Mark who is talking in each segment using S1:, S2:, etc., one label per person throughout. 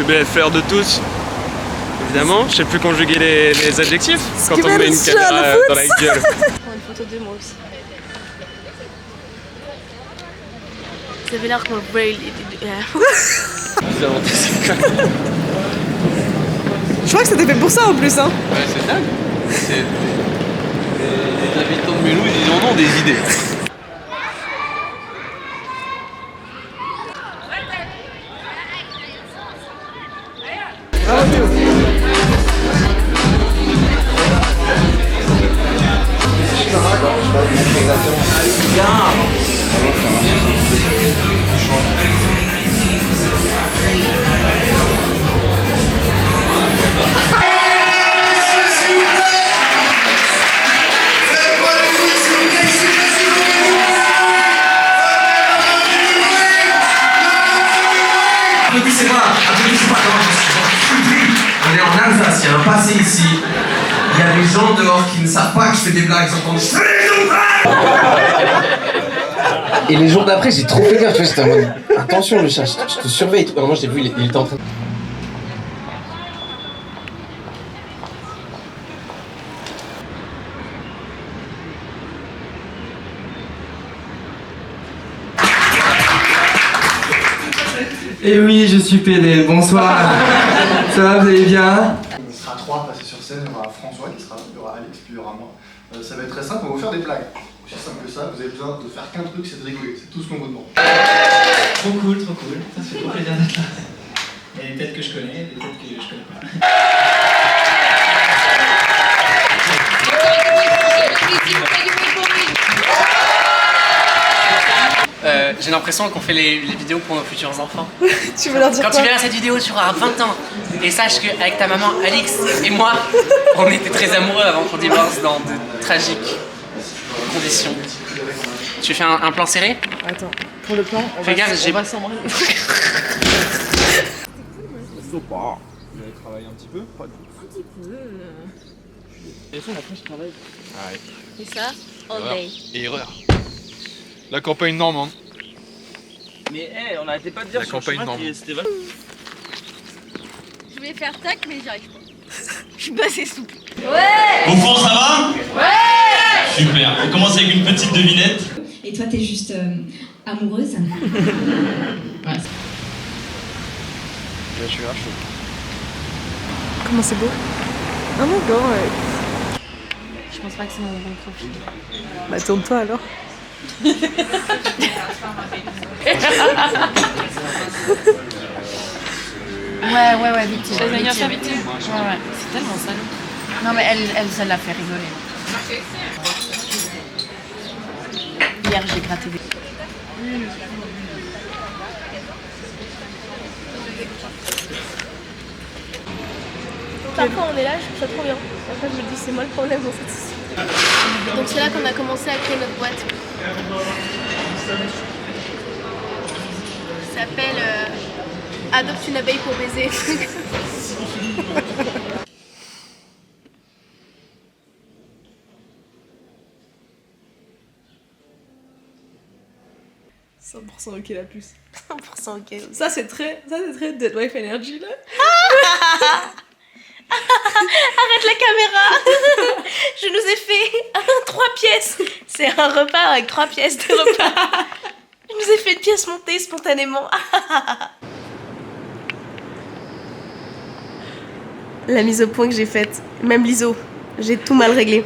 S1: plus belle fleur de tous. Évidemment, je sais plus conjuguer les adjectifs quand on met une caméra dans la gueule.
S2: Prends une photo de moi aussi. Ça avait l'air comme braille.
S1: Vous inventez ces conneries.
S3: Je crois que c'était fait pour ça en plus, hein.
S1: Ouais, c'est dingue. Les habitants de Mulhouse, ils en ont des idées.
S4: Applaudissez-moi, applaudissez-moi, on est en Alsace, il y a un passé ici. Il y a des gens dehors qui ne savent pas que je fais des blagues, ils entendent et les jours d'après, j'ai trop fait gaffe, tu vois, j'étais en mode attention le chat, je te surveille et tout. Moi j'ai vu, il était en train de...
S5: Et oui, je suis PD, bonsoir. Ça va, vous allez bien?
S6: On sera 3 passés sur scène, il y aura François qui sera, il y aura Alex, puis il y aura moi. Ça va être très simple, on va vous faire des blagues. Aussi simple que ça, vous avez besoin de faire qu'un truc, c'est de rigoler, c'est tout ce qu'on vous demande.
S7: Trop cool, ça fait trop plaisir d'être là. Il y a des têtes que je connais, des têtes que je connais pas.
S8: J'ai l'impression qu'on fait les vidéos pour nos futurs enfants.
S3: Tu veux leur dire
S8: Quand
S3: quoi?
S8: tu verras cette vidéo, tu auras 20 ans. Et sache qu'avec ta maman Alix et moi, on était très amoureux avant qu'on divorce dans de tragiques conditions. Tu fais un plan serré?
S3: Attends, pour le plan, on
S8: Fais gaffe, j'ai...
S3: va s'embrasser.
S1: Vous avez travaillé un petit peu? Pas du tout.
S2: Un petit peu.
S1: Et ça, après, je travaille. Ah ouais.
S2: Et ça, all day.
S1: Erreur. La campagne normande.
S7: Mais hey, on n'arrêtait pas de dire
S1: La
S7: sur le
S1: campagne
S7: chemin
S1: normande.
S7: que c'était vachement...
S2: Je voulais faire tac, mais j'y arrive pas. Je suis pas assez souple.
S9: Au fond, ça va? Ouais! Super. On commence avec une petite devinette.
S10: Et toi, t'es juste amoureuse.
S1: Je suis à chaud.
S3: Comment c'est beau? Oh mon god, ouais.
S2: Je pense pas que c'est mon bon profil.
S3: Bah tourne-toi alors.
S2: Ouais, victime. C'est victime. Ouais. C'est tellement salaud. Non, mais elle, ça l'a fait rigoler. Hier, j'ai gratté des... Parfois, on est là, je trouve ça trop bien. Après, je me dis, c'est moi le problème dans cette histoire. Donc, c'est là qu'on a commencé à créer notre boîte. Ça s'appelle Adopte une abeille pour baiser.
S3: 100% ok la puce.
S2: 100% ok.
S3: Ça c'est très Dead Wife Energy là.
S2: Arrête la caméra. Je nous ai fait 3 pièces. C'est un repas avec 3 pièces de repas. Je nous ai fait une pièce montée spontanément. La mise au point que j'ai faite, même l'ISO, j'ai tout mal réglé.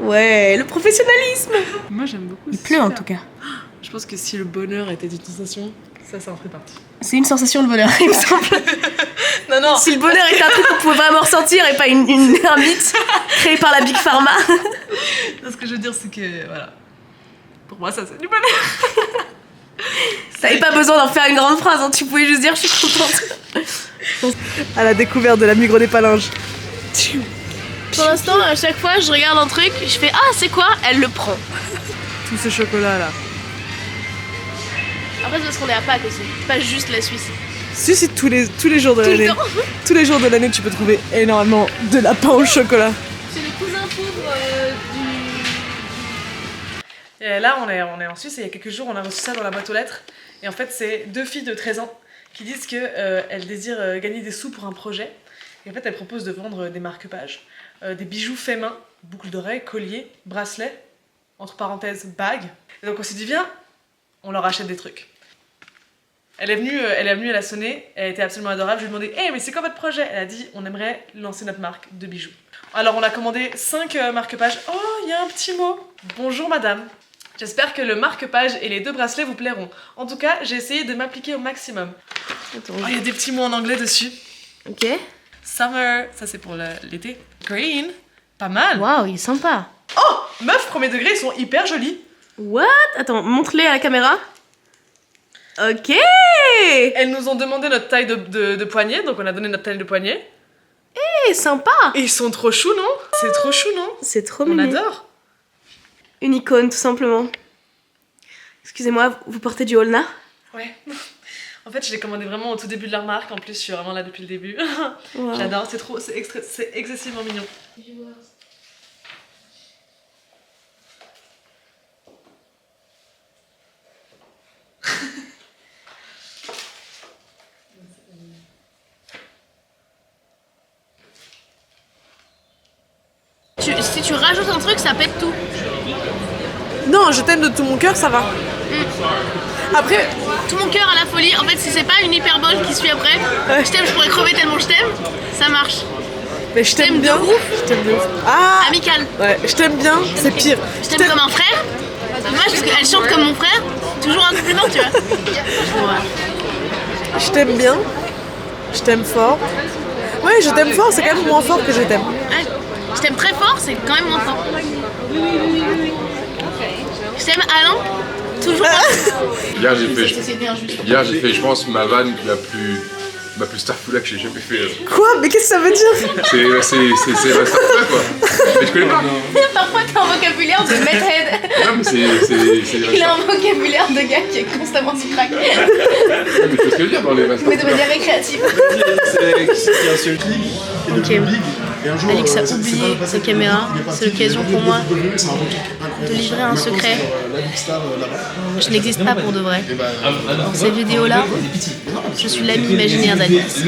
S2: Ouais, le professionnalisme.
S3: Moi j'aime beaucoup.
S2: Il pleut en tout cas.
S3: Je pense que si le bonheur était une sensation, ça en ferait partie.
S2: C'est une sensation le bonheur, il me semble.
S3: Non.
S2: Si le bonheur était un truc qu'on pouvait vraiment ressentir et pas une mythe créée par la Big Pharma.
S3: Ce que je veux dire c'est que voilà. Pour moi ça c'est du bonheur.
S2: T'avais pas besoin d'en faire une grande phrase, hein. Tu pouvais juste dire je suis contente.
S3: À la découverte de la Migros des Palinges.
S2: Pour l'instant, à chaque fois, je regarde un truc, je fais ah c'est quoi? Elle le prend.
S3: Tout ce chocolat là.
S2: Après c'est parce qu'on est à Pâques aussi, pas juste la Suisse.
S3: Si tous les jours de
S2: Tout le
S3: l'année.
S2: temps.
S3: Tous les jours de l'année tu peux trouver énormément de lapin au chocolat.
S2: C'est le cousin pauvre
S3: Et là, on est en Suisse et il y a quelques jours, on a reçu ça dans la boîte aux lettres. Et en fait, c'est 2 filles de 13 ans qui disent qu'elles désirent gagner des sous pour un projet. Et en fait, elles proposent de vendre des marque-pages, des bijoux faits main, boucles d'oreilles, colliers, bracelets, entre parenthèses, bagues. Et donc on s'est dit, viens, on leur achète des trucs. Elle est venue, elle a sonné, elle était absolument adorable. Je lui ai demandé, hey, mais c'est quoi votre projet? Elle a dit, on aimerait lancer notre marque de bijoux. Alors on a commandé 5 marque-pages. Oh, il y a un petit mot. Bonjour madame. J'espère que le marque-page et les 2 bracelets vous plairont. En tout cas, j'ai essayé de m'appliquer au maximum.
S2: Attends.
S3: Oh, il y a des petits mots en anglais dessus.
S2: Ok.
S3: Summer, ça c'est pour l'été. Green, pas mal.
S2: Waouh, il est sympa.
S3: Oh, meuf, premier degré, ils sont hyper jolis.
S2: What? Attends, montre-les à la caméra. Ok.
S3: Elles nous ont demandé notre taille de poignet, donc on a donné notre taille de poignet.
S2: Eh, sympa.
S3: Et ils sont trop choux, non? C'est trop chou, non?
S2: C'est trop
S3: On
S2: mignon.
S3: adore.
S2: Une icône, tout simplement. Excusez-moi, vous portez du Holna?
S3: Ouais. En fait, je l'ai commandé vraiment au tout début de leur marque. En plus, je suis vraiment là depuis le début.
S2: Wow.
S3: J'adore, c'est excessivement mignon.
S2: Si tu rajoutes un truc, ça pète tout.
S3: Non, je t'aime de tout mon cœur, ça va. Après,
S2: Tout mon cœur à la folie. En fait, si c'est pas une hyperbole qui suit après, je t'aime, je pourrais crever tellement je t'aime, ça marche.
S3: mais je t'aime bien.
S2: de ouf.
S3: Je t'aime de ouf. Ah,
S2: Amical.
S3: ouais, je t'aime bien, c'est pire.
S2: Je t'aime comme un frère. Dommage parce qu'elle chante comme mon frère. Toujours un compliment, tu vois. Ouais.
S3: Je t'aime bien. Je t'aime fort. Ouais, je t'aime fort, c'est quand même moins fort que je t'aime.
S2: Ouais. Je t'aime très fort, c'est quand même moins fort. Je t'aime Alain. Toujours.
S11: Hier j'ai fait,
S2: C'était injuste.
S11: je pense, ma vanne la plus starfula que j'ai jamais fait.
S3: Quoi? Mais qu'est-ce que ça veut dire?
S11: C'est ma starfula quoi. Mais je connais pas.
S2: Parfois t'as un vocabulaire de methead.
S11: Non mais c'est
S2: Il a un vocabulaire de gars qui est constamment sous crack.
S11: mais tu vois ce que je veux dire dans les
S2: Mais de manière récréative. Ok. Alix a oublié sa caméra. C'est l'occasion pour moi de livrer un secret. Je n'existe pas pour de vrai. Dans ces vidéos-là, je suis l'ami imaginaire d'Alix.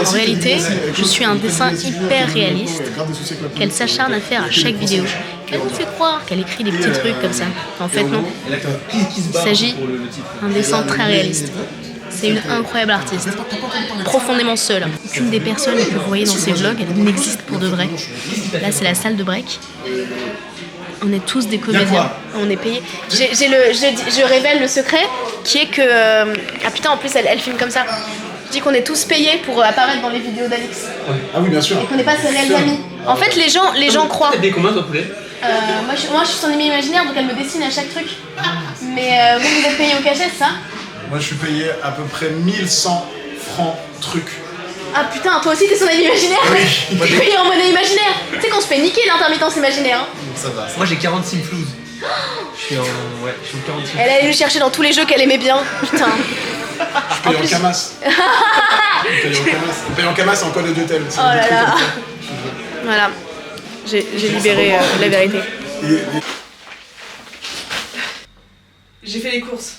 S2: En réalité, je suis un dessin hyper réaliste qu'elle s'acharne à faire à chaque vidéo. Elle nous fait croire qu'elle écrit des petits trucs comme ça. En fait, non. Il s'agit d'un dessin très réaliste. C'est une incroyable artiste, profondément seule. Aucune des personnes que vous voyez dans ces vlogs n'existe pour de vrai. Là, c'est la salle de break. On est tous des comédiens. On est payés. Je révèle le secret qui est que... Ah putain, en plus, elle filme comme ça. Je dis qu'on est tous payés pour apparaître dans les vidéos d'Alix.
S6: Ah oui, bien sûr.
S2: Et qu'on n'est pas ses réels amis. En fait, les gens croient.
S8: T'as des combien toi poulet?
S2: Moi, je suis son ami imaginaire, donc elle me dessine à chaque truc. Mais vous êtes payé au cachet, c'est ça?
S6: Moi, je suis payé à peu près 1100 francs truc.
S2: Ah putain, toi aussi t'es son ami imaginaire?
S6: Oui.
S2: T'es payé en monnaie imaginaire. Tu sais qu'on se fait niquer l'intermittence imaginaire. Hein.
S6: Ça va.
S8: Moi j'ai 40 simflouz. Je suis en 40 simflouz.
S2: Elle allait le chercher dans tous les jeux qu'elle aimait bien. Putain.
S6: Je paye en camas. Je paye en camas en code de tel.
S2: Oh là là. Voilà. J'ai libéré la vérité.
S3: J'ai fait les courses.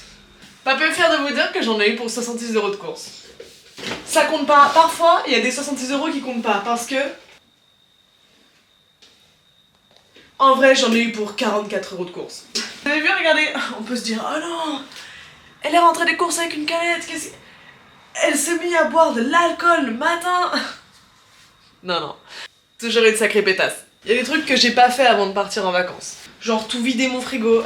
S3: Pas peu fière de vous dire que j'en ai eu pour 66 € de courses. Ça compte pas. Parfois, il y a des 66 € qui comptent pas parce que... En vrai, j'en ai eu pour 44 € de courses. Vous avez vu, regardez, on peut se dire, oh non, elle est rentrée des courses avec une canette, elle s'est mise à boire de l'alcool le matin. Non, non. Toujours une sacrée pétasse. Il y a des trucs que j'ai pas fait avant de partir en vacances. Genre tout vider mon frigo.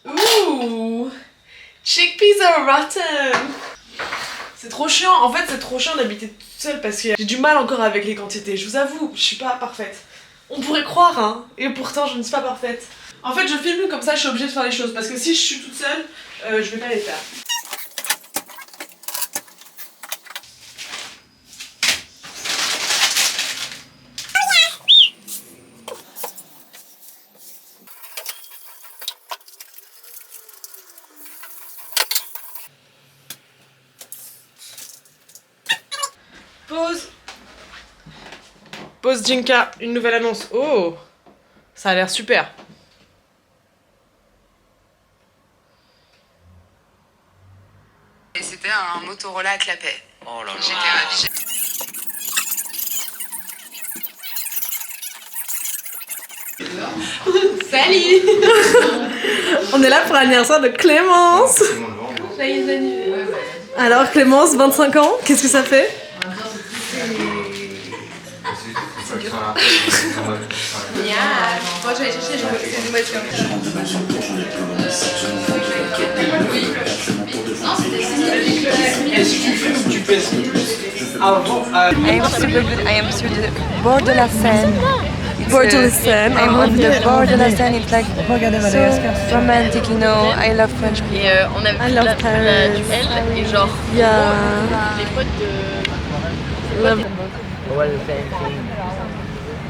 S3: Ouh, chickpeas are rotten. C'est trop chiant, en fait c'est trop chiant d'habiter toute seule parce que j'ai du mal encore avec les quantités, je vous avoue, je suis pas parfaite. On pourrait croire hein, et pourtant je ne suis pas parfaite. En fait je filme comme ça, je suis obligée de faire les choses parce que si je suis toute seule, je vais pas les faire. Pause. Pause Jinka, une nouvelle annonce. Oh, ça a l'air super.
S12: Et c'était un Motorola à clapet.
S8: Oh là là.
S12: J'étais ravie.
S3: Salut. On est là pour l'anniversaire de Clémence. Alors Clémence, 25 ans, qu'est-ce que ça fait?
S12: Moi j'allais chercher, c'est une voiture.
S13: I am super good. I am sur the bord de la Seine.
S3: Bord de la Seine.
S13: I'm on the bord de la Seine. It's like so romantic, you know. I love French people.
S2: Et on a vu la duel et genre les potes de...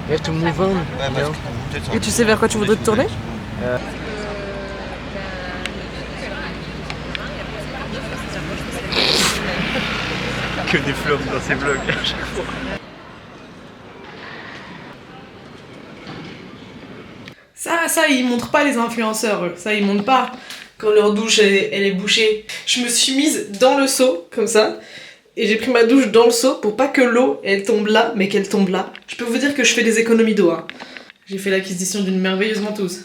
S14: You have to move on.
S3: Et tu sais vers quoi tu voudrais te tourner?
S1: Que des flops dans ces vlogs à chaque fois.
S3: Ça, ils montrent pas les influenceurs, eux. Ça, ils montrent pas quand leur douche, elle est bouchée. Je me suis mise dans le seau, comme ça, et j'ai pris ma douche dans le seau pour pas que l'eau, elle tombe là, mais qu'elle tombe là. Je peux vous dire que je fais des économies d'eau, hein. J'ai fait l'acquisition d'une merveilleuse ventouse.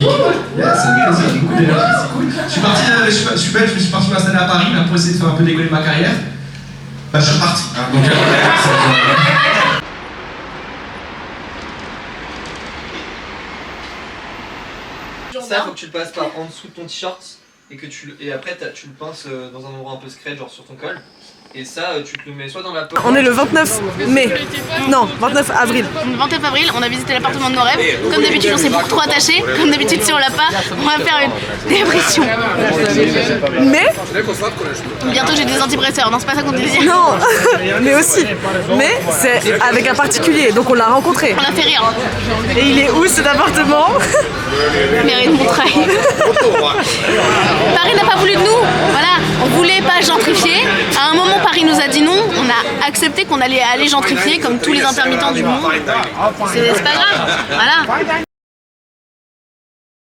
S4: Je suis parti, je suis belge, je suis parti m'installer à Paris là, pour essayer de faire un peu décoller ma carrière. Bah je suis reparti. Hein, donc,
S5: ça, faut que tu le passes par en dessous de ton t-shirt et après tu le pinces dans un endroit un peu secret, genre sur ton col. Et ça, tu te le mets soit dans la poche.
S3: On est le 29 mai. Non, 29 avril.
S2: Le 29 avril, on a visité l'appartement de nos rêves. Comme d'habitude, on s'est beaucoup trop attaché. Comme d'habitude, si on l'a pas, on va faire une dépression.
S3: Mais
S2: bientôt, j'ai des antidépresseurs. Non, c'est pas ça qu'on disait.
S3: non, mais aussi. Mais c'est avec un particulier, donc on l'a rencontré.
S2: On l'a fait rire.
S3: Et il est où cet appartement?
S2: Mairie de Montreuil. Paris n'a pas voulu de nous. Voilà, on voulait pas gentrifier. À un moment, Paris nous a dit non. On a accepté qu'on allait aller gentrifier comme tous les intermittents du monde. C'est pas grave. Voilà.